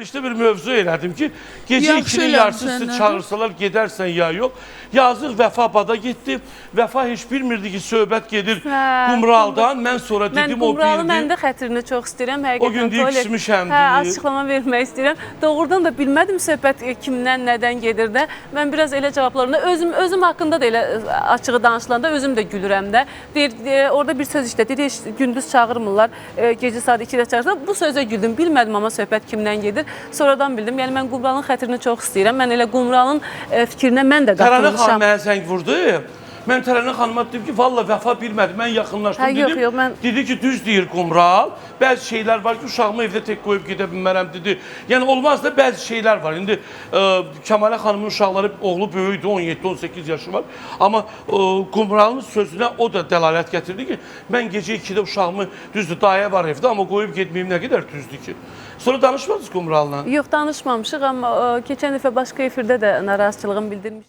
verilişdə bir mövzu elədim ki, gecə Yaxşı 2'nin yarısı eləmisən, sizi nədir? çağırsalar gedərsən ya yox. Yazıq Vəfa bada getdi. Vəfa heç bilmirdi ki, söhbət gedir Qumraldan. Mən sonra Mən dedim o Qumralı bildi. mən də xətrini çox istəyirəm. O gün deyib içmişəm. Açıqlama vermək istəyirəm. Doğrudan da bilmədim söhbət kimdən, nədən gedir də. Mən biraz elə cavablarında özüm haqqında da elə açığı danışılanda özüm də gülürəm də. Deyir, orada bir söz işlədir, heç gündüz çağırmırlar, gecə saat 2-də çağırırlar. Bu sözə güldüm, bilmədim amma söhbət kimdən gedir. Sonradan bildim. Yəni mən Qumralın xətrini çox istəyirəm. Mən elə Qumralın fikrinə mən də Təranə qatılmışam. xanım mənə zəng vurdu. Mən Təranə xanıma dedim ki, valla Vəfa bilmədi. Mən yaxınlaşdım dedim. Dedi ki, düz deyir Qumral. Bəzi şeylər var ki, uşağımı evdə tək qoyub gedə bilmərəm dedi. Yəni olmaz da bəzi şeylər var. İndi Kəmalə xanımın uşaqları, oğlu böyükdür, 17-18 yaşı var. Amma Qumralın sözünə o da dəlalət gətirdi ki, mən gecə 2-də uşağımı, düzdür, daya var evdə, amma qoyub getməyim nə qədər düzdür ki. Sonra danışmadınız Qumral'la? Yox, danışmamışıq, amma keçən dəfə başqa efirdə də narazıçılığımı bildirmişdim.